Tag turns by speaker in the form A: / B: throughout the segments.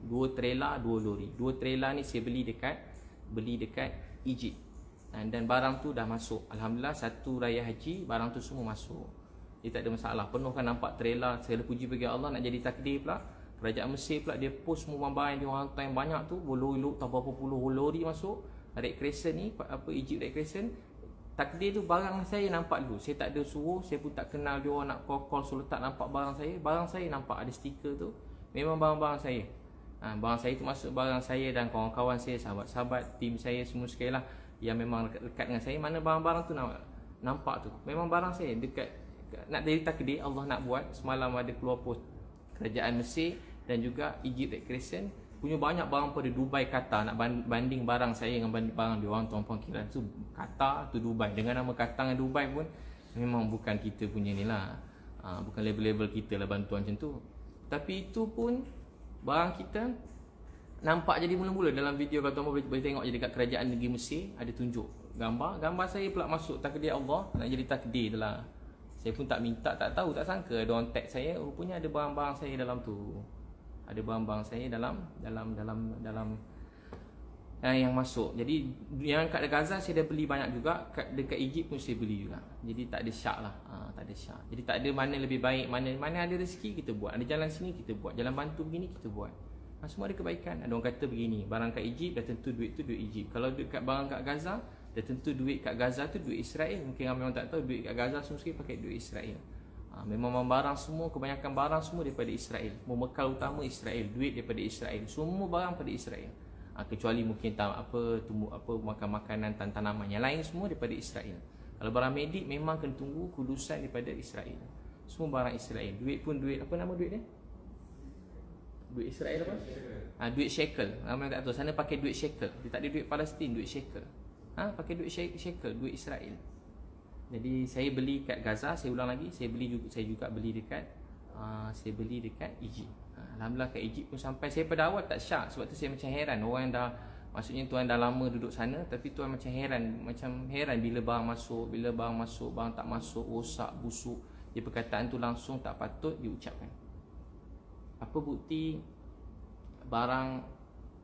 A: 2 trailer 2 lori. 2 trailer ni saya beli dekat Egypt. Dan barang tu dah masuk. Alhamdulillah, satu raya haji barang tu semua masuk. Dia tak ada masalah. Penuh kan nampak trailer. Segala puji bagi Allah. Nak jadi takdir pula, Kerajaan Mesir pula dia post semua barang yang dia hantar yang banyak tu, berlori-lori tak berapa puluh lori masuk. Red Crescent ni, Egypt Red Crescent. Takdir tu barang saya nampak dulu. Saya tak ada suruh, saya pun tak kenal dia orang nak call suruh tak nampak barang saya. Barang saya nampak ada stiker tu. Memang barang-barang saya. Barang saya tu masuk barang saya dan kawan-kawan saya, sahabat-sahabat, tim saya semua sekali lah yang memang dekat dengan saya. Mana barang-barang tu nampak tu. Memang barang saya dekat. Nak jadi takdir, Allah nak buat. Semalam ada keluar post Kerajaan Mesir dan juga Egypt Red Crescent punya banyak barang pada Dubai, Qatar. Nak banding barang saya dengan banding barang dia orang, tuan-puan kira tu Qatar tu Dubai. Dengan nama Qatar dengan Dubai pun memang bukan kita punya ni lah, bukan level-level kita lah bantuan macam tu. Tapi itu pun barang kita nampak jadi mula-mula dalam video. Kalau tuan-puan boleh tengok je dekat Kerajaan Negeri Mesir ada tunjuk gambar saya pula masuk takdir Allah, nak jadi takdir tu lah. Saya pun tak minta, tak tahu, tak sangka ada orang tag saya, rupanya ada barang-barang saya dalam tu. Ada barang-barang saya dalam yang masuk. Jadi yang kat Gaza saya dah beli banyak juga, dekat Egypt pun saya beli juga. Jadi tak ada syak lah, tak ada syak. Jadi tak ada mana lebih baik, mana ada rezeki kita buat, ada jalan sini kita buat, jalan bantu begini kita buat. Semua ada kebaikan. Ada orang kata begini, barang kat Egypt dah tentu duit tu duit Egypt. Kalau dekat barang kat Gaza, dah tentu duit kat Gaza tu duit Israel. Mungkin ramai orang tak tahu, duit kat Gaza semua sekali pakai duit Israel. Memang barang semua, kebanyakan barang semua daripada Israel. Memekal utama Israel, duit daripada Israel. Semua barang pada Israel. Kecuali mungkin makan makanan, tanaman yang lain semua daripada Israel. Kalau barang medik memang kena tunggu kudusan daripada Israel. Semua barang Israel. Duit pun duit, apa nama duit dia? Duit Israel apa? Duit shekel. Ramai tak tahu. Sana pakai duit shekel. Dia tak ada duit Palestin, duit shekel. Pakai duit shekel, duit Israel. Jadi saya beli kat Gaza, saya ulang lagi, saya juga beli dekat Egypt. Alhamdulillah kat Egypt pun sampai saya pada awal tak syak, sebab tu saya macam heran. Orang dah, maksudnya tuan dah lama duduk sana, tapi tuan macam heran bila barang masuk, barang tak masuk, rosak, busuk. Dia perkataan tu langsung tak patut diucapkan. Apa bukti barang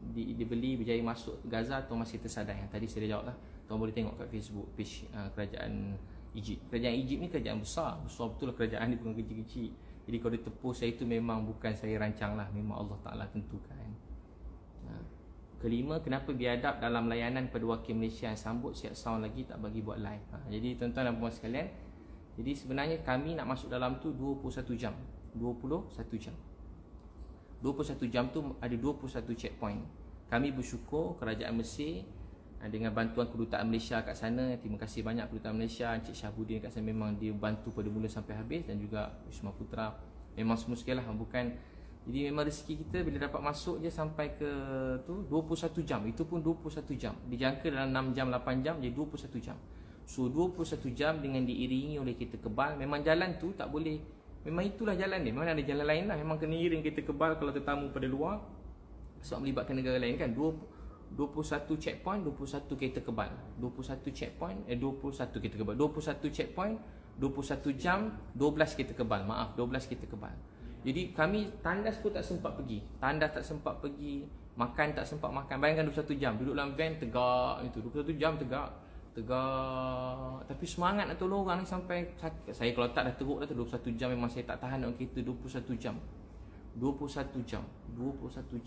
A: dibeli berjaya masuk Gaza atau masih tersadai? Yang tadi saya dah jawab lah. Tuan boleh tengok kat Facebook page Kerajaan Egypt. Kerajaan Egypt ni kerajaan besar betul lah. Kerajaan ni bukan kecil-kecil. Jadi kalau dia tepus saya tu memang bukan saya rancang lah, memang Allah Ta'ala tentukan. Kelima, kenapa biadab dalam layanan pada wakil Malaysia yang sambut siap sound lagi tak bagi buat live? Jadi tuan-tuan dan puan sekalian, jadi sebenarnya kami nak masuk dalam tu 21 jam. 21 jam. 21 jam tu ada 21 checkpoint. Kami bersyukur Kerajaan Mesir dengan bantuan Kedutaan Malaysia kat sana. Terima kasih banyak Kedutaan Malaysia, Encik Syahbudin kat sana, memang dia bantu pada mula sampai habis. Dan juga Wisma Putra, memang semua sekali lah, bukan. Jadi memang rezeki kita bila dapat masuk je sampai ke tu 21 jam. Itu pun 21 jam, dijangka dalam 6 jam 8 jam, jadi 21 jam. So 21 jam dengan diiringi oleh kereta kebal. Memang jalan tu tak boleh, memang itulah jalan dia, memang ada jalan lain lah. Memang kena iring kereta kebal kalau tetamu pada luar, sebab melibatkan negara lain kan. 21 checkpoint, 21 kereta kebal. 21 checkpoint, 21 kereta kebal. 21 checkpoint, 21 jam, 12 kereta kebal. Maaf, 12 kereta kebal. Jadi kami tandas pun tak sempat pergi. Tandas tak sempat pergi, makan tak sempat makan. Bayangkan 21 jam duduk dalam van tegak itu. 21 jam tegak. Tapi semangat nak tolong orang ni sampai sakit. Saya kalau tak dah teruk dah tu 21 jam memang saya tak tahan dalam kereta 21 jam. 21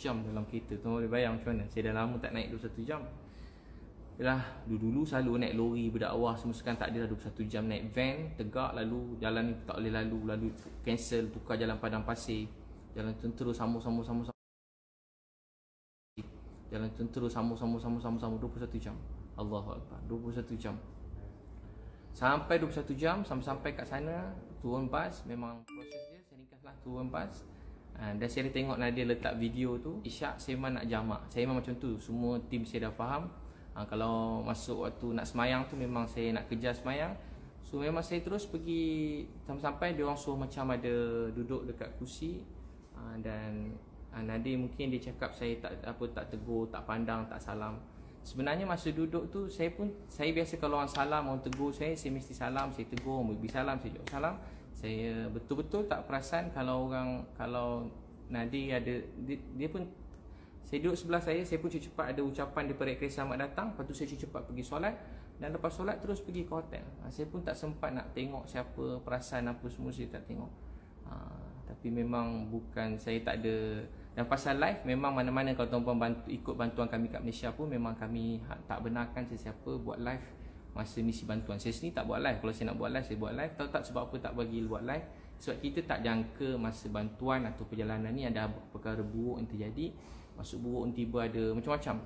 A: jam dalam kereta. Tuan boleh bayang macam mana? Saya dah lama tak naik 21 jam. Yalah, dulu selalu naik lori berdakwah semua, sekarang tak ada dah 21 jam naik van, tegak, lalu jalan ni tak boleh lalu cancel, tukar jalan padang pasir. Jalan tentera sama-sama. Jalan tentera sama-sama 21 jam. Allahu Akbar, 21 jam. Sampai 21 jam, sampai kat sana, turun bas, memang proses dia, saya ringkaslah, turun bas. Dan saya tengok Nadia letak video tu, Isyak saya memang nak jamak. Saya memang macam tu, semua tim saya dah faham. Kalau masuk waktu nak semayang tu, memang saya nak kejar semayang. So memang saya terus pergi sampai dia orang suruh macam ada duduk dekat kursi. Dan Nadia mungkin dia cakap saya tak tegur, tak pandang, tak salam. Sebenarnya masa duduk tu saya biasa kalau orang salam, orang tegur saya mesti salam, saya tegur, beri salam, saya jawab salam. Saya betul-betul tak perasan kalau Nadia ada dia pun Saya duduk sebelah saya pun cepat ada ucapan daripada Rekreasi selamat datang. Lepas tu saya cepat pergi solat, dan lepas solat terus pergi ke hotel. Saya pun tak sempat nak tengok siapa, perasan apa semua saya tak tengok. Tapi memang bukan, saya tak ada. Dan pasal live, memang mana-mana kalau tuan-puan ikut bantuan kami kat Malaysia pun, memang kami tak benarkan sesiapa buat live masa misi bantuan. Saya sendiri tak buat live. Kalau saya nak buat live, saya buat live. Tahu tak sebab apa tak bagi buat live? Sebab kita tak jangka masa bantuan atau perjalanan ni ada perkara buruk yang terjadi. Masuk buruk tiba ada macam-macam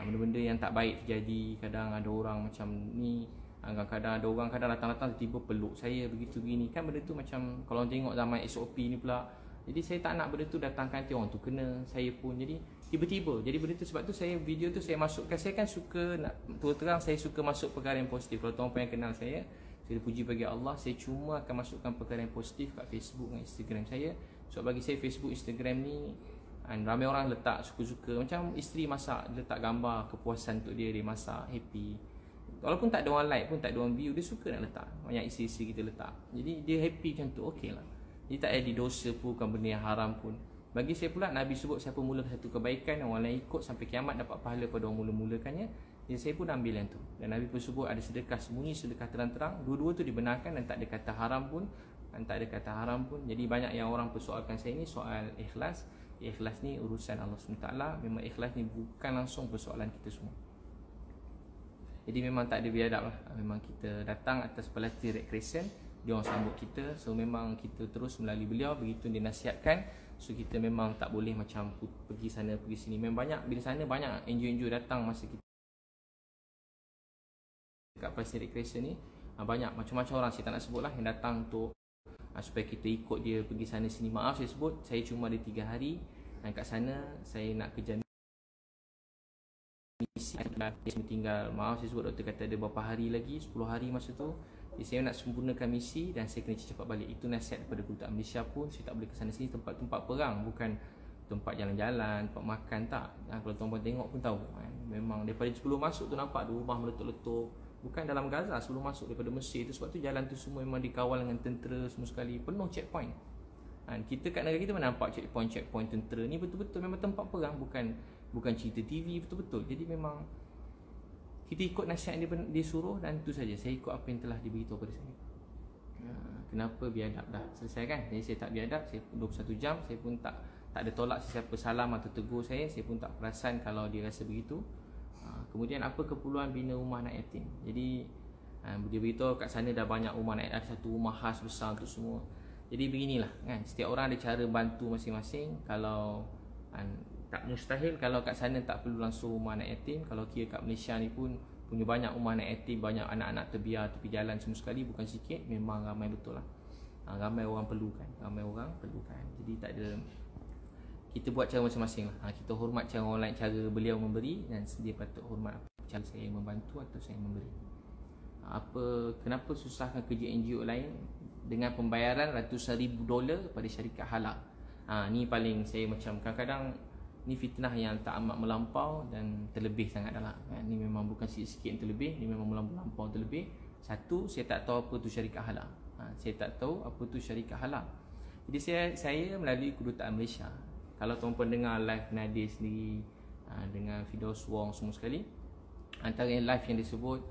A: benda-benda yang tak baik terjadi. Kadang ada orang macam ni, kadang ada orang datang-datang tiba peluk saya begitu gini. Kan benda tu macam kalau tengok zaman SOP ni pula. Jadi saya tak nak benda tu datangkan nanti orang tu kena saya pun. Jadi tiba-tiba. Jadi benda tu sebab tu saya video tu saya masukkan. Saya kan suka nak terang, saya suka masuk perkara yang positif. Kalau tuan-tuan yang kenal saya puji bagi Allah, saya cuma akan masukkan perkara yang positif kat Facebook dan Instagram saya. Sebab bagi saya Facebook, Instagram ni ramai orang letak suka-suka. Macam isteri masak, letak gambar kepuasan untuk dia masak, happy. Walaupun tak ada orang like pun, tak ada orang view, dia suka nak letak. Banyak isteri-isteri kita letak. Jadi dia happy macam tu, okey lah. Jadi tak ada dosa pun, bukan benda yang haram pun. Bagi saya pula, Nabi sebut siapa mula satu kebaikan, orang lain ikut sampai kiamat dapat pahala pada orang mula-mulakannya. Jadi saya pun ambil yang tu. Dan Nabi pun sebut ada sedekah sembunyi, sedekah terang-terang. Dua-dua tu dibenarkan dan tak ada kata haram pun. Jadi banyak yang orang persoalkan saya ni soal ikhlas. Ikhlas ni urusan Allah SWT. Memang ikhlas ni bukan langsung persoalan kita semua. Jadi memang tak ada biadab lah. Memang kita datang atas pelatih Rekreasi, dia orang sambut kita. So memang kita terus melalui beliau, begitu dia nasihatkan. So kita memang tak boleh macam pergi sana pergi sini. Memang banyak, bila sana banyak NGO-NGO datang masa kita kat pelatih Rekreasi ni. Banyak macam-macam orang, saya tak nak sebut lah, yang datang untuk supaya kita ikut dia pergi sana sini. Maaf saya sebut, saya cuma ada 3 hari dan kat sana saya nak kerja misi. Saya tinggal, maaf saya sebut, doktor kata ada berapa hari lagi, 10 hari masa tu. Jadi saya nak sempurnakan misi dan saya kena cepat balik. Itu nasihat daripada kedutaan Malaysia pun. Saya tak boleh ke sana sini, tempat-tempat perang, bukan tempat jalan-jalan, tempat makan, tak. Kalau tuan-tuan tengok pun tahu, memang daripada sebelum masuk tu nampak ada rumah meletup-letup. Bukan dalam Gaza, sebelum masuk daripada Mesir tu. Sebab tu jalan tu semua memang dikawal dengan tentera semua sekali. Penuh checkpoint. Kita kat negara kita mana nampak checkpoint tentera ni betul-betul memang tempat perang. Bukan cerita TV, betul-betul. Jadi memang kita ikut nasihat yang dia suruh, dan itu saja. Saya ikut apa yang telah diberitahu pada saya. Kenapa biadab dah selesai kan? Jadi saya tak biadab. Saya 21 jam. Saya pun tak ada tolak sesiapa salam atau tegur saya. Saya pun tak perasan kalau dia rasa begitu. Kemudian apa keperluan bina rumah anak yatim? Jadi dia beritahu kat sana dah banyak rumah anak yatim, ada satu rumah khas besar untuk semua. Jadi beginilah kan, setiap orang ada cara bantu masing-masing. Kalau tak mustahil kalau kat sana tak perlu langsung rumah anak yatim. Kalau kira kat Malaysia ni pun punya banyak rumah anak yatim, banyak anak-anak terbiar tepi jalan semua sekali, bukan sikit, memang ramai betul lah. Ramai orang perlukan. Jadi tak ada, kita buat cara masing-masing lah. Kita hormat cara orang lain, cara beliau memberi, dan dia patut hormat cara saya membantu atau saya memberi. Kenapa susahkan kerja NGO lain dengan pembayaran ratusan ribu dolar pada syarikat halal? Ni paling saya macam kadang-kadang ni fitnah yang tak amat melampau dan terlebih sangat dah lah. Ni memang bukan sikit-sikit yang terlebih, ni memang melampau terlebih. Satu, saya tak tahu apa tu syarikat halal. Saya tak tahu apa tu syarikat halal. Jadi saya melalui kedutaan Malaysia. Kalau tuan-tuan dengar live Nadir sendiri, dengan Firdaus Wong semua sekali, antara yang live yang disebut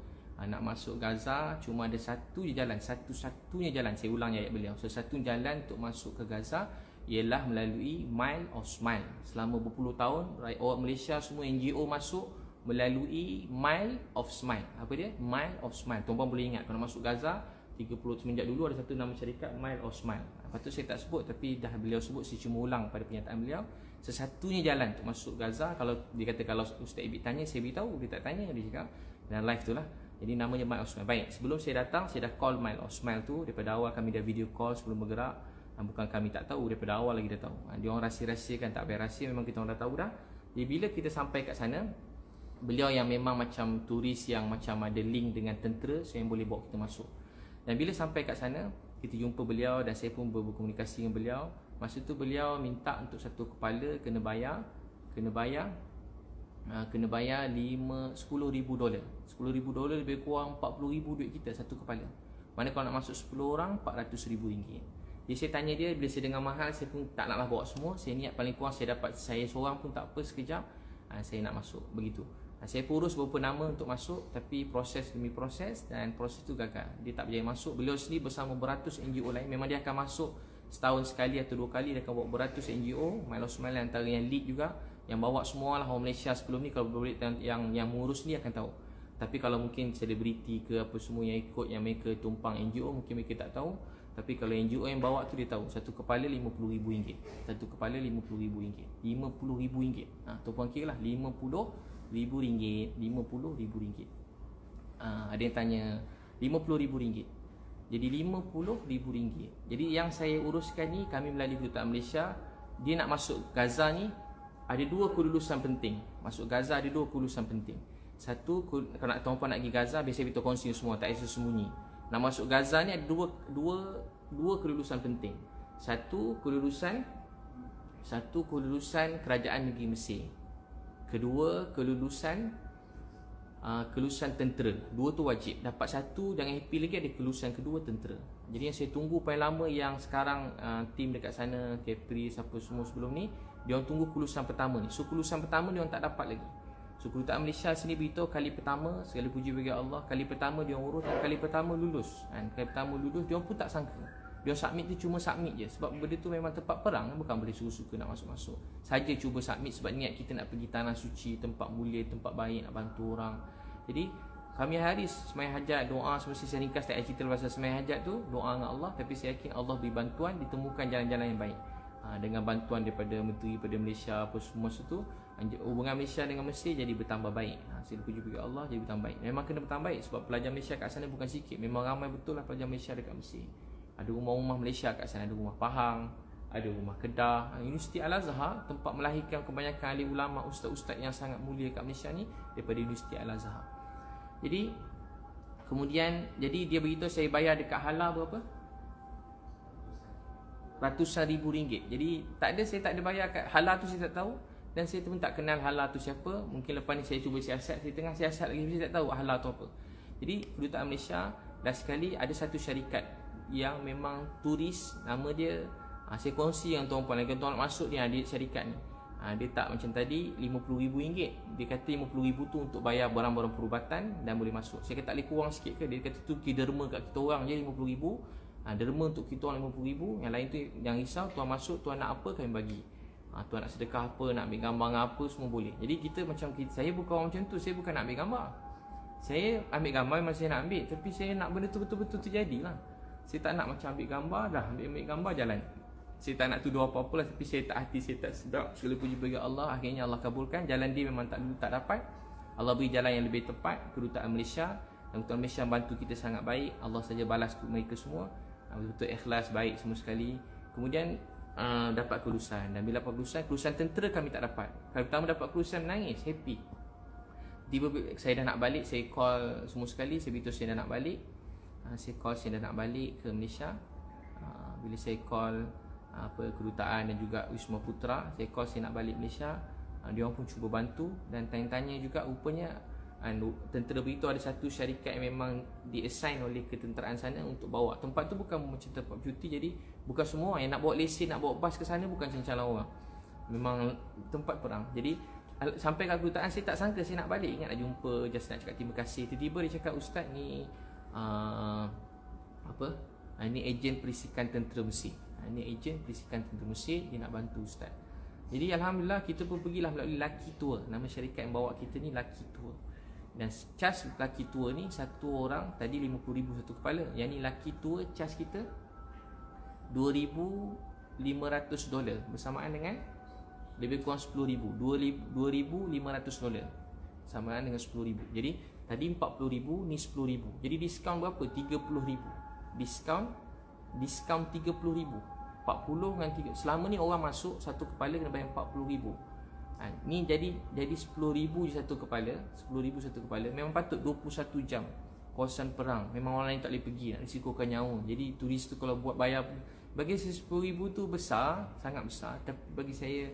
A: nak masuk Gaza, cuma ada satu-satunya jalan, saya ulang ayat beliau, satu jalan untuk masuk ke Gaza ialah melalui Mile of Smile. Selama berpuluh tahun orang Malaysia semua NGO masuk melalui Mile of Smile. Apa dia? Mile of Smile. Tuan-tuan boleh ingat kalau masuk Gaza 30 semenjak dulu ada satu nama syarikat Mile of Smile. Lepas tu saya tak sebut, tapi dah beliau sebut, saya cuma ulang pada pernyataan beliau. Sesatunya jalan untuk masuk Gaza. Kalau dia kata, kalau Ustaz Ibit tanya, saya beritahu. Dia tak tanya, dia cakap dalam live tu lah. Jadi namanya Mile of Smile. Baik, sebelum saya datang, saya dah call Mile of Smile tu. Daripada awal kami dah video call sebelum bergerak. Bukan kami tak tahu, daripada awal lagi dah tahu. Dia orang rahsia-rahsiakan, tak payah rahsia, memang kita orang dah tahu dah. Jadi bila kita sampai kat sana, beliau yang memang macam turis yang macam ada link dengan tentera, so yang boleh bawa kita masuk. Dan bila sampai kat sana, kita jumpa beliau dan saya pun berkomunikasi dengan beliau. Masa tu beliau minta untuk satu kepala kena bayar $10,000 $10,000 $10,000 lebih kurang $40,000 duit kita satu kepala. Mana kalau nak masuk 10 orang, RM400,000. Jadi saya tanya dia, bila saya dengar mahal, saya pun tak naklah bawa semua. Saya niat paling kurang saya dapat, saya seorang pun tak apa, sekejap saya nak masuk, begitu. Saya pun urus beberapa nama untuk masuk, tapi proses demi proses, dan proses tu gagal. Dia tak berjaya masuk. Beliau sendiri bersama beratus NGO lain. Memang dia akan masuk setahun sekali atau 2 kali. Dia akan bawa beratus NGO, Milo Smile antara yang lead juga, yang bawa semua lah orang Malaysia sebelum ni. Kalau boleh yang mengurus ni akan tahu. Tapi kalau mungkin selebriti ke apa semua yang ikut, yang mereka tumpang NGO, mungkin mereka tak tahu. Tapi kalau NGO yang bawa tu dia tahu. Satu kepala RM50,000. Satu kepala RM50,000. RM50,000. Tuan-puan kira lah, RM50,000. RM50,000. Ada yang tanya RM50,000. Jadi RM50,000. Jadi yang saya uruskan ni, kami melalui Kedutaan Malaysia. Dia nak masuk Gaza ni, ada 2 kelulusan penting. Masuk Gaza ada 2 kelulusan penting. Satu, kalau nak tuan-puan nak pergi Gaza, biasa kita kongsi semua, tak ada sembunyi. Nak masuk Gaza ni ada dua kelulusan penting. Satu kelulusan kerajaan negeri Mesir. Kedua kelulusan tentera. 2 tu wajib. Dapat satu, jangan happy lagi, ada kelulusan kedua tentera. Jadi yang saya tunggu paling lama, yang sekarang tim dekat sana, Capri, siapa semua sebelum ni, dia orang tunggu kelulusan pertama ni. So kelulusan pertama dia orang tak dapat lagi. So Kedutaan Malaysia sini beritahu kali pertama, segala puji bagi Allah, kali pertama dia orang urus, dan kali pertama lulus. Kali pertama lulus, dia orang pun tak sangka. Dia orang submit tu cuma submit je. Sebab benda tu memang tempat perang, bukan boleh suka-suka nak masuk-masuk. Saja cuba submit sebab niat kita nak pergi tanah suci, tempat mulia, tempat baik, nak bantu orang. Jadi kami hari sembahyang hajat, doa, semesti saya ringkas tak cerita pasal sembahyang hajat tu, doa dengan Allah. Tapi saya yakin Allah beri bantuan, ditemukan jalan-jalan yang baik. Dengan bantuan daripada menteri, daripada Malaysia, apa semua itu, hubungan Malaysia dengan Mesir jadi bertambah baik. Sila puji bagi Allah, jadi bertambah baik. Memang kena bertambah baik sebab pelajar Malaysia kat sana bukan sikit. Memang ramai betul lah pelajar Malaysia dekat Mesir. Ada rumah-rumah Malaysia kat sana, ada rumah Pahang, ada rumah Kedah. Universiti Al-Azhar, tempat melahirkan kebanyakan ahli ulama, ustaz-ustaz yang sangat mulia kat Malaysia ni, daripada Universiti Al-Azhar. Jadi kemudian, jadi dia beritahu saya bayar dekat hala berapa? Ratusan ribu ringgit. Jadi saya tak ada bayar kat hala tu, saya tak tahu. Dan saya pun tak kenal hala tu siapa. Mungkin lepas ni saya cuba siasat, saya tengah siasat lagi, saya tak tahu hala tu apa. Jadi Kedutaan Malaysia, last sekali ada satu syarikat yang memang turis, nama dia, saya kongsi dengan tuan-puan, kalau tuan nak masuk dia, dia syarikat ni. Dia tak macam tadi RM50,000. Dia kata RM50,000 tu untuk bayar barang-barang perubatan dan boleh masuk. Saya kata tak boleh kurang sikit ke? Dia kata tu derma kat kita orang je RM50,000. Derma untuk kita orang RM50,000. Yang lain tu jangan risau, tuan masuk, tuan nak apa kami bagi. Tuan nak sedekah apa, nak ambil gambar apa, semua boleh. Jadi kita macam saya bukan orang macam tu. Saya bukan nak ambil gambar. Saya ambil gambar memang saya nak ambil, tapi saya nak benda tu betul-betul terjadilah. Saya tak nak macam ambil gambar dah, ambil gambar jalan. Saya tak nak tuduh apa-apa lah, tapi saya tak hati, saya tak sedap. Segala puji bagi Allah, akhirnya Allah kabulkan. Jalan dia memang tak dapat. Allah beri jalan yang lebih tepat, Kedutaan Malaysia. Dan Kedutaan Malaysia bantu kita sangat baik. Allah saja balas mereka semua. Betul-betul ikhlas, baik semua sekali. Kemudian dapat kelulusan. Dan bila dapat kelulusan tentera kami tak dapat. Kali pertama dapat kelulusan, menangis, happy. Saya dah nak balik, saya call semua sekali, saya beritahu saya dah nak balik. Saya dah nak balik ke Malaysia. Bila saya call kedutaan dan juga Wisma Putra, saya call saya nak balik Malaysia. Dia orang pun cuba bantu dan tanya-tanya juga, rupanya tentera beritahu ada satu syarikat yang memang di-assign oleh ketenteraan sana untuk bawa. Tempat tu bukan macam tempat cuti, jadi bukan semua yang nak bawa lesen, nak bawa bas ke sana, bukan calon orang. Memang tempat perang. Jadi sampai ke kedutaan saya tak sangka saya nak balik. Ingat nak jumpa, just nak cakap terima kasih. Tiba-tiba dia cakap, ustaz ni ini ejen perisikan tentera Mesir. Ini ejen perisikan tentera Mesir, dia nak bantu ustaz. Jadi alhamdulillah kita pun pergilah melalui Lucky Tour. Nama syarikat yang bawa kita ni Lucky Tour. Dan charge Lucky Tour ni satu orang tadi RM50,000 satu kepala. Yang ni Lucky Tour charge kita $2,500 bersamaan dengan lebih kurang $10,000. $2,500 samaan dengan $10,000. Jadi tadi $40,000, ni $10,000. Jadi diskaun berapa? $30,000. Diskaun $30,000. 40 dengan 3. Selama ni orang masuk satu kepala kena bayar $40,000. Ni jadi $10,000 je satu kepala. $10,000 satu kepala. Memang patut 21 jam kawasan perang. Memang orang lain tak boleh pergi, nak risikokan nyawa. Jadi turis tu kalau buat bayar, bagi saya $10,000 tu besar, sangat besar. Tapi bagi saya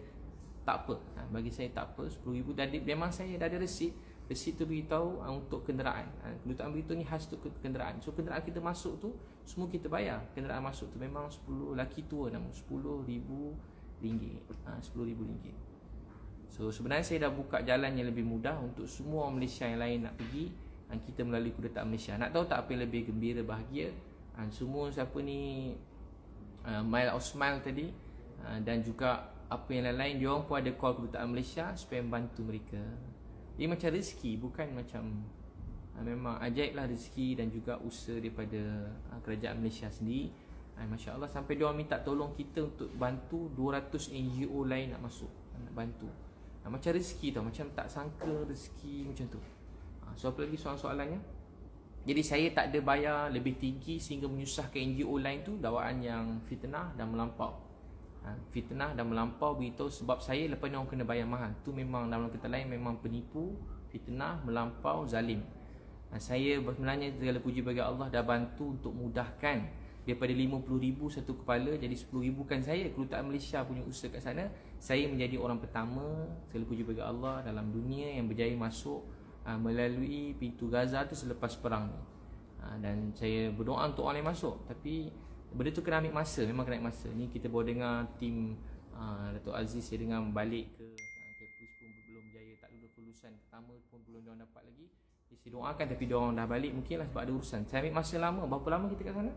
A: tak apa. Bagi saya tak apa, $10,000. Dan memang saya dah ada resit. Resit tu beritahu untuk kenderaan. Kedutaan beritahu ni khas untuk kenderaan. So kenderaan kita masuk tu semua kita bayar. Kenderaan masuk tu memang 10 laki tua nama RM10,000. RM10,000. So sebenarnya saya dah buka jalan yang lebih mudah untuk semua Malaysia yang lain nak pergi. Kita melalui kedutaan Malaysia. Nak tahu tak apa yang lebih gembira, bahagia? Semua siapa ni Mile of Smile tadi dan juga apa yang lain-lain, dia orang pun ada call kedutaan Malaysia supaya membantu mereka. Dia macam rezeki, bukan macam memang ajaib lah rezeki dan juga usaha daripada kerajaan Malaysia sendiri. Masya Allah, sampai dia orang minta tolong kita untuk bantu 200 NGO lain nak masuk, nak bantu. Macam rezeki tau, macam tak sangka rezeki macam tu. So apa lagi soalan-soalannya? Jadi saya tak ada bayar lebih tinggi sehingga menyusahkan NGO lain tu, dakwaan yang fitnah dan melampau. Fitnah dan melampau beritahu sebab saya lepas ni orang kena bayar mahal. Tu memang dalam kata lain memang penipu, fitnah, melampau, zalim. Saya sebenarnya segala puji bagi Allah dah bantu untuk mudahkan daripada 50,000 satu kepala jadi 10,000 kan saya. Kedutaan Malaysia punya usaha kat sana, saya menjadi orang pertama segala puji bagi Allah dalam dunia yang berjaya masuk melalui pintu Gaza tu selepas perang ni. Dan saya berdoa untuk orang lain masuk, tapi benda tu kena ambil masa, memang kena ambil masa. Ni kita baru dengar tim Datuk Aziz, saya dengar balik ke Kepris pun belum berjaya, tak ada kelulusan pertama pun belum diorang dapat lagi. Jadi saya doakan, tapi diorang dah balik mungkin lah sebab ada urusan. Saya ambil masa lama. Berapa lama kita kat sana?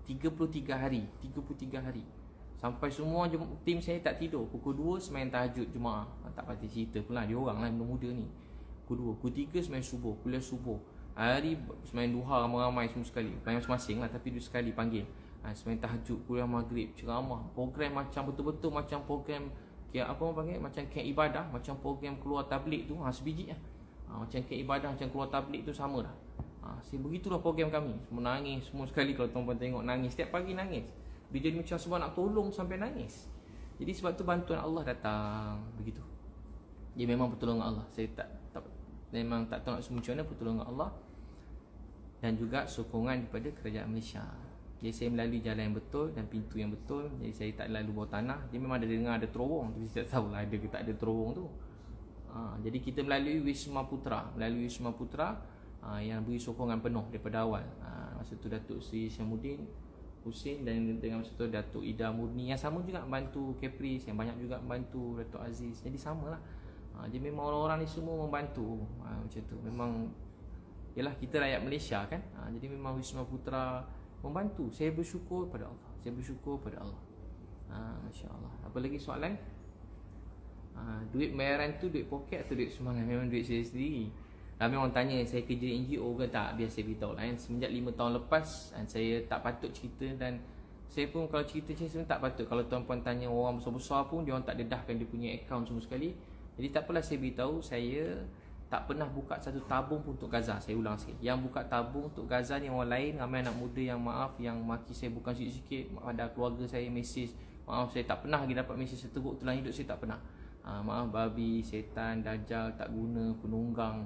A: 33 hari. 33 hari. Sampai semua tim saya tak tidur. Pukul 2 semain tahajud Jumaat. Tak pasti cerita pula dia orang lah muda ni. Pukul 2, pukul 3 semain subuh, kuliah subuh. Hari semain duha ramai-ramai semua sekali. Bukan masing-masing lah, tapi dua sekali panggil. Semain tahajud, kuliah maghrib, ceramah. Program macam betul-betul macam program apa orang panggil, macam camp ibadah, macam program keluar tablik tu, sebiji lah. Macam camp ibadah, macam keluar tablik tu sama lah. Begitulah program kami. Semua nangis semua sekali kalau tuan-tuan tengok nangis. Setiap pagi nangis. Dia jadi macam sebab nak tolong sampai nangis. Jadi sebab tu bantuan Allah datang. Begitu. Dia memang pertolongan Allah. Saya memang tak tahu nak semua macam mana pertolongan Allah. Dan juga sokongan daripada kerajaan Malaysia. Jadi saya melalui jalan yang betul dan pintu yang betul. Jadi saya tak lalu bawah tanah. Dia memang ada dengar ada terowong, tapi saya tak tahu lah ada ke tak ada terowong tu. Jadi kita melalui Wisma Putra. Melalui Wisma Putra yang beri sokongan penuh daripada awal. Masa tu Datuk Seri Syamuddin Husin dan dengan masa tu Datuk Ida Murni yang sama juga membantu Kepris, yang banyak juga membantu Datuk Aziz. Jadi samalah. Jadi memang orang-orang ni semua membantu. Macam tu. Memang yalah kita rakyat Malaysia kan. Jadi memang Wisma Putra membantu. Saya bersyukur pada Allah. Saya bersyukur pada Allah. Masya-Allah. Apa lagi soalan? Duit bayaran tu duit poket atau duit sumbangan? Memang duit saya sendiri. Ramai orang tanya saya kerja NGO ke tak. Biar saya beritahu lah. Semenjak 5 tahun lepas saya tak patut cerita. Dan saya pun kalau cerita saya sebenarnya tak patut. Kalau tuan-puan tanya orang besar-besar pun, dia orang tak dedahkan dia punya akaun semua sekali. Jadi tak apalah saya beritahu, saya tak pernah buka satu tabung pun untuk Gaza. Saya ulang sikit. Yang buka tabung untuk Gaza ni orang lain. Ramai anak muda yang maaf, yang maki saya bukan sikit-sikit. Ada keluarga saya mesej, maaf saya tak pernah lagi dapat mesej seteruk dalam hidup saya, tak pernah. Maaf babi, setan, dajjal, tak guna, penunggang.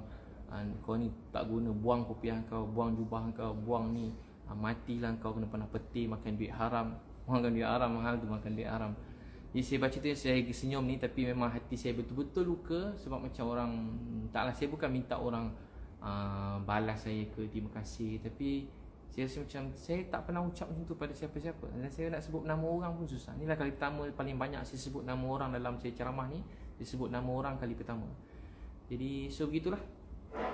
A: Kau ni tak guna, buang kopiah kau, buang jubah kau, buang ni, matilah kau kena panah peti, makan duit haram. Makan duit haram, mahal tu makan duit haram. Jadi saya baca tu saya senyum ni, tapi memang hati saya betul-betul luka. Sebab macam orang, taklah saya bukan minta orang balas saya ke terima kasih, tapi saya rasa macam saya tak pernah ucap macam tu pada siapa-siapa. Dan saya nak sebut nama orang pun susah. Inilah kali pertama paling banyak saya sebut nama orang dalam saya ceramah ni. Saya sebut nama orang kali pertama. Jadi so begitulah.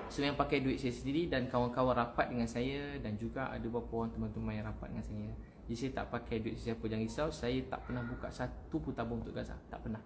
A: So yang pakai duit saya sendiri dan kawan-kawan rapat dengan saya, dan juga ada beberapa orang teman-teman yang rapat dengan saya. Jadi saya tak pakai duit siapa, jangan risau. Saya tak pernah buka satu pun tabung untuk Gaza. Tak pernah.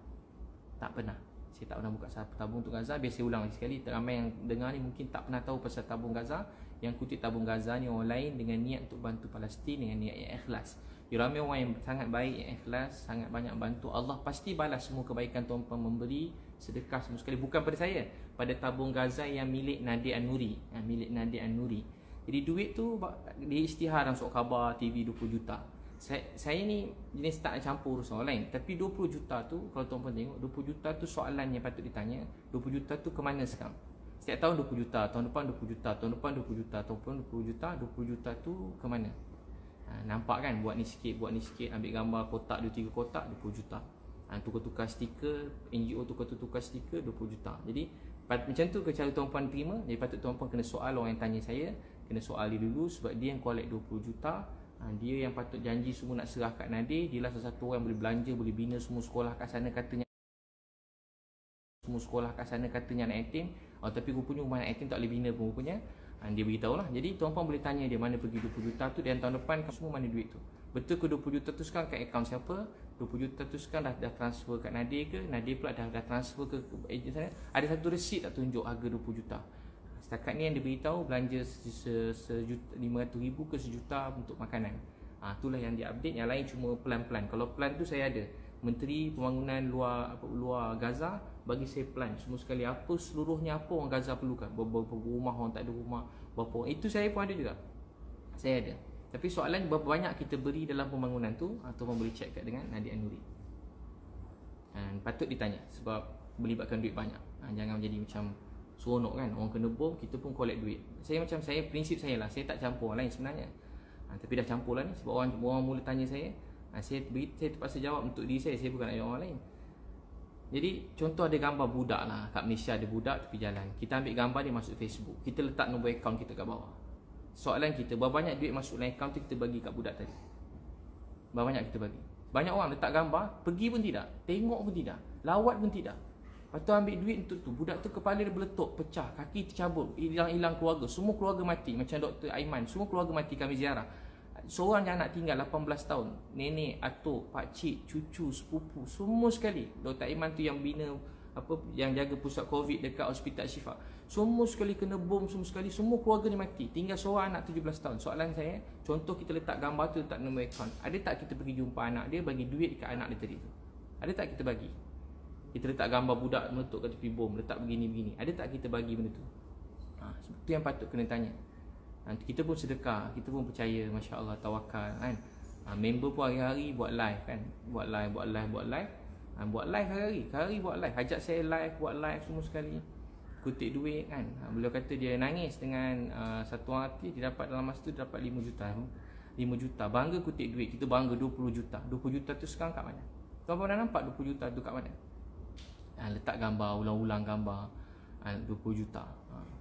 A: Tak pernah. Saya tak pernah buka satu tabung untuk Gaza. Biar saya ulang lagi sekali, ramai yang dengar ni mungkin tak pernah tahu pasal tabung Gaza. Yang kutip tabung Gaza ni orang lain dengan niat untuk bantu Palestin, dengan niat yang ikhlas. Ramai orang yang sangat baik, yang ikhlas, sangat banyak bantu. Allah pasti balas semua kebaikan tuan-tuan memberi sedekah semua sekali. Bukan pada saya, pada tabung Gaza yang milik Nadir An-Nuri, milik Nadir An-Nuri. Jadi duit tu dia isytihar dalam surat khabar TV 20 juta. Saya ni jenis tak nak campur urusan orang lain. Tapi 20 juta tu, kalau tuan-tuan tengok, 20 juta tu soalan yang patut ditanya. 20 juta tu ke mana sekarang? Setiap tahun 20 juta, tahun depan 20 juta, tahun depan 20 juta, tahun depan 20 juta. 20 juta tu ke mana? Nampak kan, buat ni sikit, ambil gambar kotak 2-3 kotak 20 juta. Tukar-tukar stiker, NGO tukar-tukar stiker 20 juta. Jadi Macam tu ke cara tuan-puan terima. Jadi patut tuan-puan kena soal orang yang tanya saya, kena soal dia dulu sebab dia yang collect 20 juta. Dia yang patut janji semua nak serah kat Nadir. Dia lah salah satu orang boleh belanja, boleh bina semua sekolah kat sana katanya. Semua sekolah kat sana katanya anak yatim. Tapi rupanya rumah anak yatim tak boleh bina pun rupanya. Dia beritahu lah. Jadi tuan-puan boleh tanya dia mana pergi 20 juta tu, dan tahun depan semua mana duit tu. Betul ke 20 juta tu sekarang kat akaun siapa? 20 juta tu sekarang dah transfer kat Nadir ke? Nadir pula dah transfer ke ejen sana? Ada satu resit tak tunjuk harga 20 juta. Setakat ni yang dia beritahu belanja sejuta 500,000 ke sejuta untuk makanan. Itulah yang dia update. Yang lain cuma plan-plan. Kalau plan tu saya ada. Menteri Pembangunan luar Gaza bagi saya plan semua sekali apa seluruhnya apa orang Gaza perlukan. Berapa rumah orang tak ada rumah, berapa orang. Itu saya pun ada juga. Saya ada. Tapi soalan berapa banyak kita beri dalam pembangunan tu, atau boleh check kat dengan Nadir An-Nuri. Patut ditanya sebab melibatkan duit banyak. Jangan menjadi macam seronok kan, orang kena bom kita pun collect duit. Saya prinsip saya lah, saya tak campur orang lain sebenarnya. Tapi dah campur lah ni sebab orang mula tanya saya. Saya terpaksa jawab untuk diri saya bukan nak orang lain. Jadi contoh ada gambar budak lah kat Malaysia, ada budak tepi jalan. Kita ambil gambar dia masuk Facebook, kita letak nombor akaun kita kat bawah. Soalan kita, berapa banyak duit masuk dalam akaun tu kita bagi kat budak tadi? Berapa banyak kita bagi? Banyak orang letak gambar, pergi pun tidak, tengok pun tidak, lawat pun tidak. Lepas tu ambil duit untuk tu, budak tu kepala dia meletup, pecah, kaki tercabut, hilang keluarga, semua keluarga mati. Macam Dr. Aiman, semua keluarga mati kami ziarah. Seorang yang anak tinggal 18 tahun, nenek, atuk, pakcik, cucu, sepupu, semua sekali. Dr. Aiman tu yang bina yang jaga pusat COVID dekat Hospital Syifa. Semua sekali kena bom, semua sekali, semua keluarga ni mati. Tinggal seorang anak 17 tahun. Soalan saya, contoh kita letak gambar tu, letak nombor akaun. Ada tak kita pergi jumpa anak dia, bagi duit kat anak dia tadi tu? Ada tak kita bagi? Kita letak gambar budak meletup kat tepi bom, letak begini-begini. Ada tak kita bagi benda tu? Itu yang patut kena tanya. Kita pun sedekah, kita pun percaya, Masya Allah, tawakal kan. Member pun hari-hari buat live kan. Buat live buat live hari-hari buat live. Ajak saya live, buat live semua sekali. Kutip duit kan. Beliau kata dia nangis dengan satu orang hati, dia dapat dalam masa tu dia dapat 5 juta. 5 juta. Bangga kutip duit. Kita bangga 20 juta. 20 juta tu sekarang kat mana? Tuan-tuan dah nampak 20 juta tu kat mana? Letak gambar, ulang-ulang gambar 20 juta.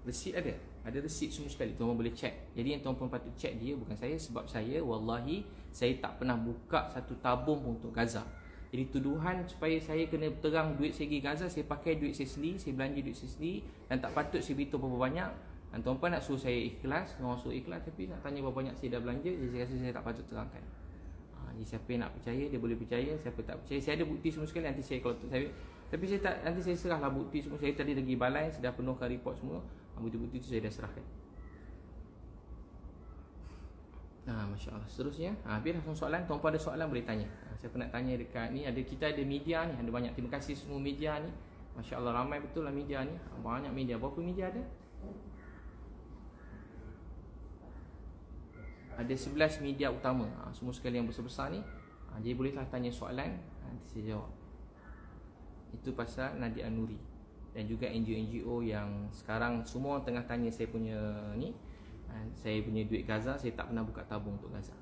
A: Resit ada. Ada resit semua sekali. Tuan-tuan boleh check. Jadi yang tuan-tuan patut check dia, bukan saya. Sebab saya, wallahi, saya tak pernah buka satu tabung untuk Gaza. Jadi tuduhan supaya saya kena terang duit saya pergi Gaza, saya pakai duit saya sendiri, saya belanja duit saya sendiri, dan tak patut saya beritahu berapa banyak. Dan tuan-tuan nak suruh saya ikhlas, orang suruh ikhlas, tapi nak tanya berapa banyak saya dah belanja, jadi saya rasa saya tak patut terangkan. Jadi siapa yang nak percaya, dia boleh percaya. Siapa tak percaya, saya ada bukti semua sekali. Nanti saya, kalau saya, tapi saya tak, nanti saya serahlah bukti semua. Saya tadi lagi balai, sudah penuhkan report semua. Bukti-bukti itu saya dah serahkan. Masya Allah. Seterusnya, biar langsung soalan. Tuan-puan ada soalan boleh tanya. Siapa nak tanya dekat ni, kita ada media ni, ada banyak. Terima kasih semua media ni. Masya Allah, ramai betul lah media ni. Banyak media. Berapa media ada? Ada 11 media utama. Semua sekali yang besar-besar ni. Jadi bolehlah tanya soalan, nanti saya jawab. Itu pasal Nadir An-Nuri. Dan juga NGO-NGO yang sekarang semua tengah tanya saya punya ni, saya punya duit Gaza, saya tak pernah buka tabung untuk Gaza.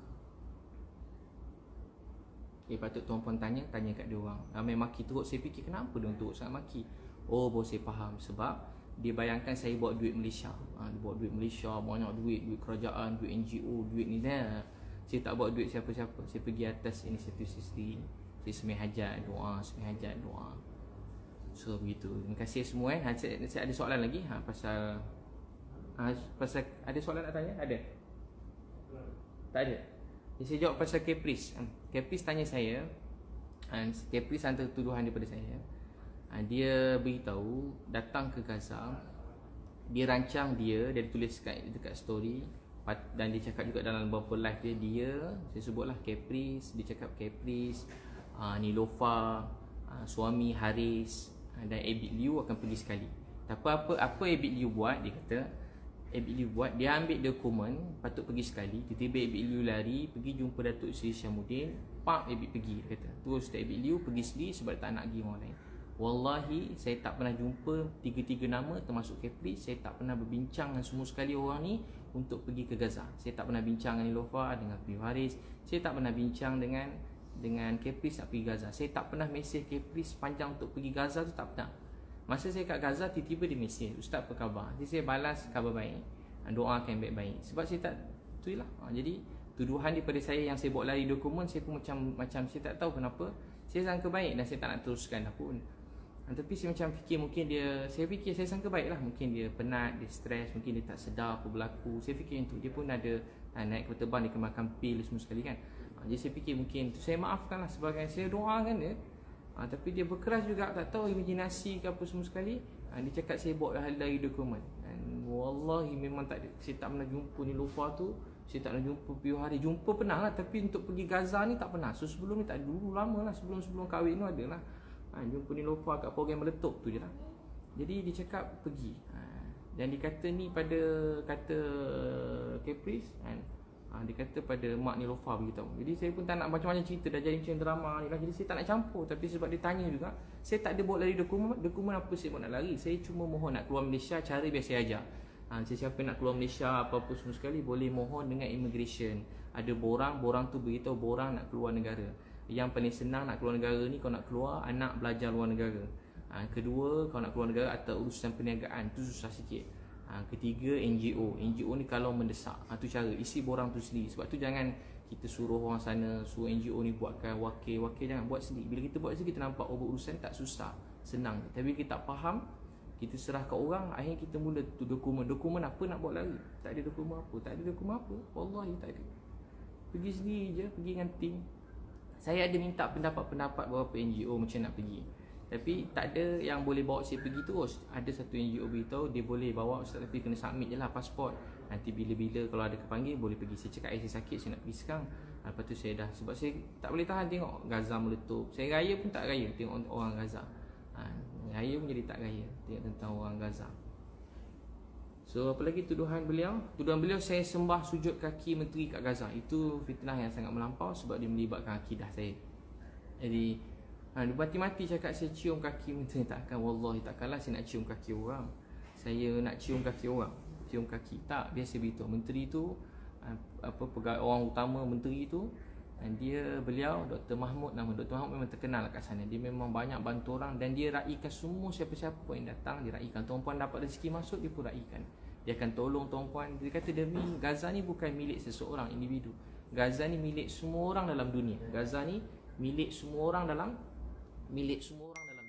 A: Patut tuan-puan tanya kat dia orang. Ramai maki teruk, saya fikir kenapa dia teruk sangat maki. Baru saya faham. Sebab dia bayangkan saya bawa duit Malaysia. Dia bawa duit Malaysia, banyak duit kerajaan, duit NGO, duit ni dah. Saya tak bawa duit siapa-siapa. Saya pergi atas inisiatif saya sendiri. Saya semai hajat, doa. So begitu. Terima kasih semua Saya ada soalan lagi pasal ada soalan nak tanya? Ada? Tak ada. Jadi saya jawab pasal Caprice. Caprice tanya saya, Caprice hantar tuduhan daripada saya. Dia beritahu datang ke Gaza. Dia rancang dia tulis dekat story, dan dia cakap juga dalam beberapa live dia, saya sebutlah Caprice. Dia cakap Caprice, Nilofa, suami Haris dan Abid Liu akan pergi sekali. Tapi apa Abid Liu buat? Dia kata Abid Liu buat, dia ambil dokumen patut pergi sekali. Tiba-tiba Abid Liu lari pergi jumpa Datuk Seri Syamuddin. Pak Abid pergi, dia kata. Terus Abid Liu pergi sendiri sebab tak nak pergi orang lain. Wallahi saya tak pernah jumpa tiga-tiga nama termasuk Caprice. Saya tak pernah berbincang dengan semua sekali orang ni untuk pergi ke Gaza. Saya tak pernah bincang dengan Nilofa, dengan Piu Haris. Saya tak pernah bincang dengan Caprice nak pergi Gaza. Saya tak pernah mesej Caprice panjang untuk pergi Gaza tu, tak pernah. Masa saya kat Gaza, tiba-tiba dia mesej, "Ustaz, apa khabar?" Jadi saya balas, "Khabar baik, doakan baik-baik." Sebab saya tak, tu lah. Jadi tuduhan daripada saya yang saya bawa lari dokumen, saya pun macam saya tak tahu kenapa. Saya sangka baik dan saya tak nak teruskan dah pun. Tapi saya macam fikir mungkin dia, saya sangka baik lah. Mungkin dia penat, dia stres, mungkin dia tak sedar apa berlaku. Saya fikir yang tu. Dia pun ada naik kapal terbang, dia kena makan pil semua sekali kan. Jadi saya fikir mungkin tu, saya maafkan lah sebagai saya doakan dia. Tapi dia berkeras juga, tak tahu imajinasi ke apa semua sekali. Dia cakap saya bawa lari dokumen. Dan wallahi memang tak ada, saya tak pernah jumpa Niloufar tu. Saya tak pernah jumpa PU hari. Jumpa pernah lah, tapi untuk pergi Gaza ni tak pernah. So sebelum ni tak, dulu lama lah, sebelum kahwin tu ada lah. Jumpa Niloufar kat program meletup tu je lah. Jadi dia cakap pergi. Dan dia kata ni pada kata Caprice kan. Dia kata pada mak Niloufar beritahu. Jadi saya pun tak nak macam-macam cerita, dah jadi macam drama ni lah. Jadi saya tak nak campur. Tapi sebab dia tanya juga, saya tak ada bawa lari dokumen apa saya buat nak lari. Saya cuma mohon nak keluar Malaysia cara biasa aja. Sesiapa nak keluar Malaysia apa-apa semua sekali, boleh mohon dengan immigration. Ada borang tu beritahu borang nak keluar negara. Yang paling senang nak keluar negara ni, kau nak keluar anak belajar luar negara. Kedua, kau nak keluar negara atau urusan perniagaan, tu susah sikit. Ketiga, NGO ni kalau mendesak. Tu cara isi borang tu sendiri. Sebab tu jangan kita suruh orang sana, suruh NGO ni buatkan wakil jangan buat sendiri. Bila kita buat sendiri, kita nampak urusan tak susah, senang. Tapi kita tak faham, kita serah kat orang, akhirnya kita mula tu dokumen apa nak buat lari. Tak ada dokumen apa, wallahi tak ada. Pergi sendiri je, pergi dengan tim. Saya ada minta pendapat beberapa NGO macam nak pergi, tapi tak ada yang boleh bawa saya pergi terus. Ada satu NGO beritahu dia boleh bawa Ustaz, tapi kena submit je lah pasport. Nanti bila-bila kalau ada kepanggil boleh pergi. Saya cakap saya sakit, saya nak pergi sekarang. Lepas tu saya dah, sebab saya tak boleh tahan tengok Gaza meletup. Saya raya pun tak raya tengok orang Gaza. Raya pun jadi tak raya tengok tentang orang Gaza. So apa lagi tuduhan beliau? Tuduhan beliau saya sembah sujud kaki menteri kat Gaza. Itu fitnah yang sangat melampau sebab dia melibatkan akidah saya. Jadi dia mati-mati cakap saya cium kaki menteri. Takkan, wallahi takkanlah saya nak cium kaki orang. Saya nak cium kaki orang, cium kaki tak, biasa beritahu menteri tu pegawai orang utama menteri tu. Dan beliau Dr. Mahmud, nama Dr. Mahmud memang terkenal kat sana. Dia memang banyak bantu orang dan dia raikan semua siapa-siapa yang datang, dia raikan. Tuan-puan dapat rezeki masuk, dia pun raikan. Dia akan tolong tuan-puan. Dia kata demi Gaza ni bukan milik seseorang individu. Gaza ni milik semua orang dalam dunia. Gaza ni milik semua orang dalam dunia. Gaza milik semua orang dalam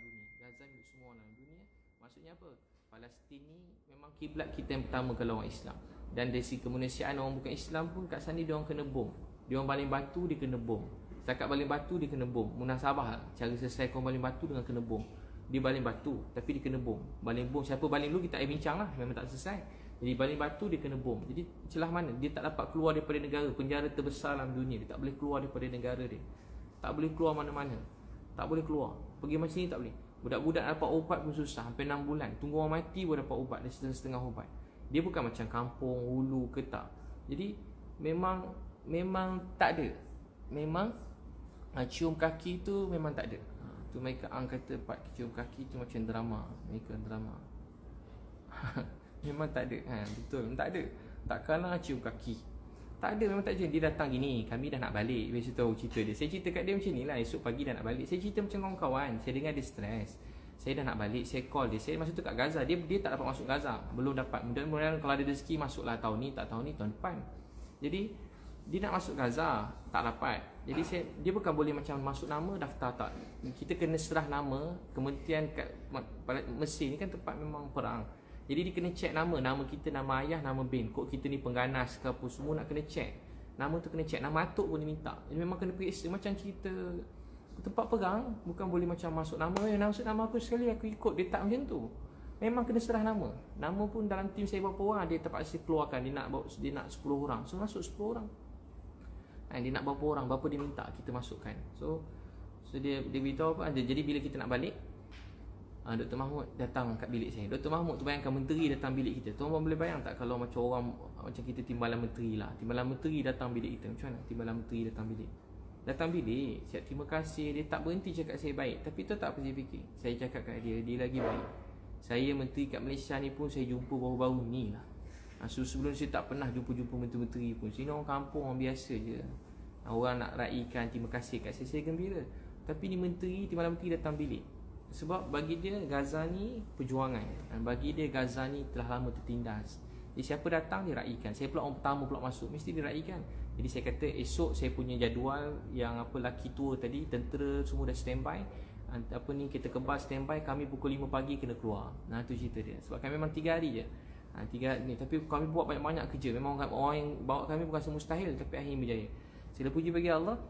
A: dunia. Maksudnya apa? Palestin ni memang kiblat kita yang pertama kalau orang Islam. Dan dari segi kemanusiaan orang bukan Islam pun kat sana dia orang kena bom. Dia orang baling batu, dia kena bom. Setakat baling batu, dia kena bom. Munasabah lah. Cara selesai kau baling batu dengan kena bom. Dia baling batu, tapi dia kena bom. Baling bom, siapa baling dulu kita bincang lah. Memang tak selesai. Jadi baling batu, dia kena bom. Jadi celah mana? Dia tak dapat keluar daripada negara. Penjara terbesar dalam dunia. Dia tak boleh keluar daripada negara dia. Tak boleh keluar mana-mana. Tak boleh keluar. Pergi macam ni tak boleh. Budak-budak dapat ubat pun susah. Hampir 6 bulan. Tunggu orang mati pun dapat ubat. Dia setengah ubat. Dia bukan macam kampung, hulu ke tak. Jadi memang tak ada. Memang cium kaki tu memang tak ada. Tu mereka kata part cium kaki tu macam drama. Mereka drama. Memang tak ada. Betul, tak ada. Takkanlah cium kaki. Tak ada, memang tak ada. Dia datang gini, kami dah nak balik. Biasa tahu cerita dia. Saya cerita kat dia macam ni lah. Esok pagi dah nak balik. Saya cerita macam kawan-kawan. Saya dengar dia stres. Saya dah nak balik, saya call dia. Saya masa tu kat Gaza. Dia tak dapat masuk Gaza. Belum dapat. Mudah-mudahan kalau ada rezeki masuklah tahun ni, tak tahun ni, tahun depan. Jadi dia nak masuk Gaza, tak dapat. Jadi dia bukan boleh macam masuk nama daftar tak. Kita kena serah nama kementerian kat Mesir ni kan tempat memang perang. Jadi dia kena check nama kita, nama ayah, nama bin. Kok kita ni pengganas ke apa semua nak kena check. Nama tu kena check, nama atuk pun dia minta. Jadi memang kena periksa macam cerita tempat perang. Bukan boleh macam masuk nama, masuk nama aku sekali aku ikut. Dia tak macam tu. Memang kena serah nama. Nama pun dalam tim saya berapa orang, dia terpaksa keluarkan. Dia nak 10 orang. So masuk 10 orang. Dia nak berapa orang, berapa dia minta kita masukkan. So dia beritahu apa. Jadi bila kita nak balik, Dr. Mahmud datang kat bilik saya. Dr. Mahmud tu bayangkan menteri datang bilik kita. Tuan-tuan boleh bayang tak kalau macam orang macam kita timbalan menteri lah. Timbalan menteri datang bilik kita. Macam mana timbalan menteri datang bilik? Datang bilik, siap terima kasih. Dia tak berhenti cakap saya baik. Tapi tu tak apa saya fikir. Saya cakap kat dia lagi baik. Saya menteri kat Malaysia ni pun saya jumpa baru-baru ni lah. Sebelum saya tak pernah jumpa menteri-menteri pun. Sini orang kampung, orang biasa je. Orang nak raikan terima kasih kat saya gembira. Tapi ni menteri, timbalan menteri datang bilik. Sebab bagi dia Gaza ni perjuangan, dan bagi dia Gaza ni telah lama tertindas. Jadi siapa datang dia raikan. Saya pula orang pertama pula masuk, mesti diraikan. Jadi saya kata esok saya punya jadual yang apa laki tua tadi, tentera semua dah standby. Apa ni, kita kebal standby, kami pukul 5 pagi kena keluar. Nah tu cerita dia. Sebab kami memang 3 hari je. 3 hari ni, tapi kami buat banyak-banyak kerja. Memang orang yang bawa kami bukan semustahil, tapi akhirnya berjaya. Segala puji bagi Allah,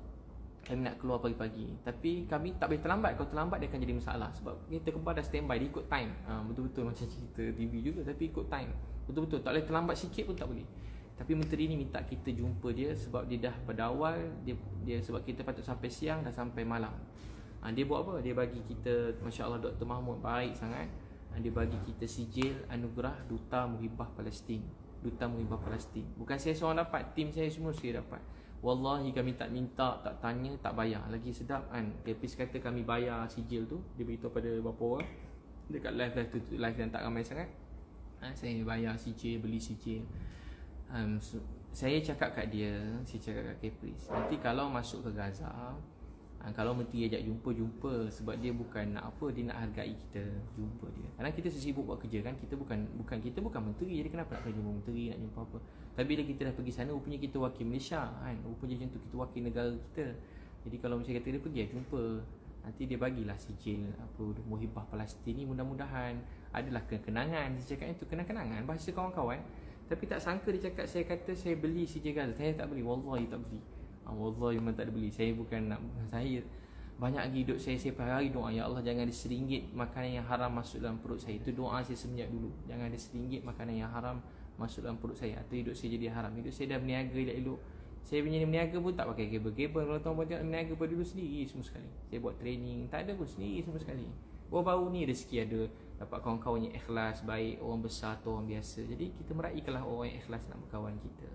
A: kami nak keluar pagi-pagi. Tapi kami tak boleh terlambat. Kalau terlambat dia akan jadi masalah. Sebab kita kebal dah standby, dia ikut time. Betul-betul macam cerita TV juga, tapi ikut time. Betul-betul, tak boleh terlambat sikit pun tak boleh. Tapi menteri ni minta kita jumpa dia sebab dia dah pada awal dia sebab kita patut sampai siang, dah sampai malam. Dia buat apa? Dia bagi kita, Masya Allah, Dr. Mahmud baik sangat. Dia bagi kita sijil anugerah Duta Muhibah Palestin. Duta Muhibah Palestin. Bukan saya seorang dapat, tim saya semua saya dapat. Wallahi kami tak minta, tak tanya, tak bayar. Lagi sedap kan. Kepis kata kami bayar sijil tu. Dia beritahu pada beberapa orang dekat live yang tak ramai sangat. Saya bayar sijil, beli sijil. Saya cakap kat dia, saya cakap kat Kepris, nanti kalau masuk ke Gaza, kalau menteri ajak jumpa. Sebab dia bukan nak apa, dia nak hargai kita, jumpa dia. Kadang kita sibuk buat kerja kan, kita bukan menteri, jadi kenapa nak jumpa menteri, nak jumpa apa. Tapi bila kita dah pergi sana, rupanya kita wakil Malaysia kan, rupanya macam tu, kita wakil negara kita. Jadi kalau macam kata dia pergi jumpa, nanti dia bagilah sijil apa Muhibah Palestin ni. Mudah-mudahan adalah kenangan. Dia cakap itu kenang-kenangan bahasa kawan-kawan. Tapi tak sangka dia cakap saya kata saya beli sijil Gaza. Saya tak beli, wallahi tak beli. Wallahi memang tak ada beli. Saya bukan nak, saya banyak lagi hidup saya per hari doa, ya Allah jangan ada RM1 makanan yang haram masuk dalam perut saya. Itu doa saya semenjak dulu. Jangan ada RM1 makanan yang haram masuk dalam perut saya, atau hidup saya jadi haram. Hidup saya dah berniaga elok. Saya punya berniaga pun tak pakai kabel-kabel. Kalau tuan buat berniaga pada dulu sendiri semua sekali. Saya buat training, tak ada pun sendiri semua sekali. Baru-baru ni rezeki ada, dapat kawan-kawan yang ikhlas, baik, orang besar atau orang biasa. Jadi kita meraihkanlah orang yang ikhlas nak berkawan kita.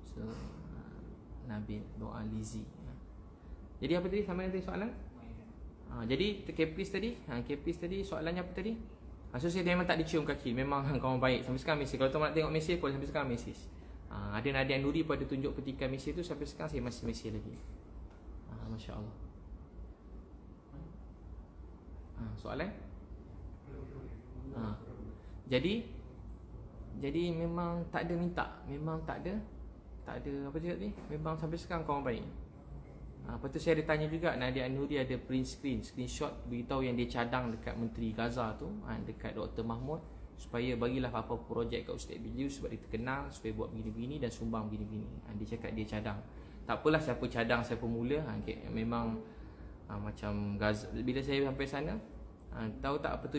A: So Nabil doa Lizi. Jadi apa tadi? Sama nanti soalan? Jadi Kepris tadi soalannya apa tadi? So saya memang tak dicium kaki. Memang kawan baik. Sampai sekarang mesej. Kalau tuan nak tengok mesej pun sampai sekarang mesej. Ada Nadia Nuri pada tunjuk petikan mesej tu, sampai sekarang saya masih mesej lagi. Masya Allah. Soalan? Jadi memang tak ada minta. Memang tak ada apa cakap ni. Memang sampai sekarang kawan baik. Lepas tu saya ada tanya juga, Nadia Nuri ada print screenshot beritahu yang dia cadang dekat Menteri Gaza tu, dekat Dr. Mahmud, supaya bagilah apa projek kat Ustaz Biliu sebab dia terkenal, supaya buat begini-begini dan sumbang begini-begini. Dia cakap dia cadang. Tak apalah siapa cadang siapa mula. Memang macam Gaza. Bila saya sampai sana, tahu tak apa tu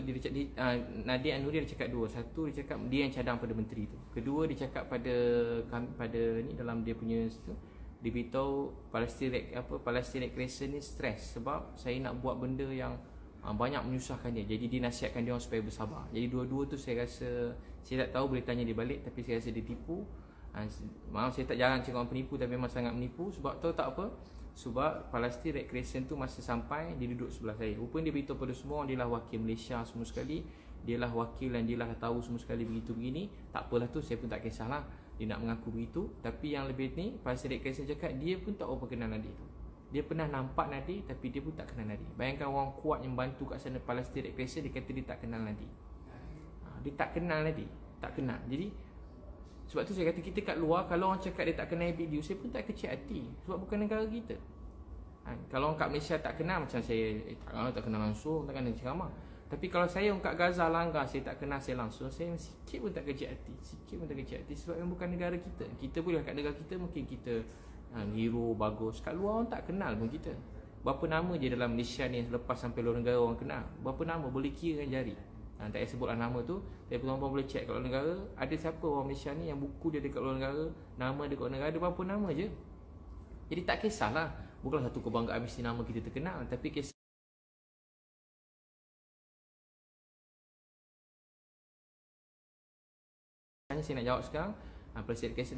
A: Nadia Nuri dia cakap dua. Satu, dia cakap dia yang cadang pada menteri tu. Kedua, dia cakap pada ni dalam dia punya tu, dia beritahu Palestine Red Crescent ni stres sebab saya nak buat benda yang banyak menyusahkan dia. Jadi dia nasihatkan dia orang supaya bersabar. Jadi dua-dua tu saya rasa, saya tak tahu boleh tanya dia balik, tapi saya rasa dia tipu. Maaf saya tak jarang cakap orang penipu, tapi memang sangat menipu. Sebab tahu tak apa? Sebab Palestine Red Crescent tu masa sampai, dia duduk sebelah saya. Rupanya dia beritahu pada semua, dia lah wakil Malaysia semua sekali. Dia lah wakil dan dia lah tahu semua sekali begitu begini. Tak apalah tu, saya pun tak kisahlah dia nak mengaku begitu. Tapi yang lebih ni, Palestine Red Crescent cakap dia pun tak apa kenal Nadia tu. Dia pernah nampak Nadia, tapi dia pun tak kenal Nadia. Bayangkan orang kuat yang bantu kat sana Palestine Red Crescent, dia kata dia tak kenal Nadia. Dia tak kenal Nadia, tak kenal. Jadi sebab tu saya kata kita kat luar, kalau orang cakap dia tak kenal video, saya pun tak kecil hati. Sebab bukan negara kita. Kalau orang kat Malaysia tak kenal, macam saya tak kenal langsung, tak kenal ceramah. Tapi kalau saya orang kat Gaza langgar, saya tak kenal saya langsung, saya sikit pun tak kecil hati. Sikit pun tak kecil hati sebab yang bukan negara kita. Kita boleh kat negara kita mungkin kita hero, bagus. Kat luar orang tak kenal pun kita. Berapa nama je dalam Malaysia ni lepas sampai luar negara orang kenal. Berapa nama boleh kira dengan jari. Tak payah sebutlah nama tu. Tapi tuan-tuan boleh check kat luar negara, ada siapa orang Malaysia ni yang buku dia dekat luar negara, nama dia kat luar negara, ada berapa nama je. Jadi tak kisahlah. Bukanlah satu kebanggaan mesti nama kita terkenal, tapi kisah saya nak jawab sekarang. Presiden Kaisar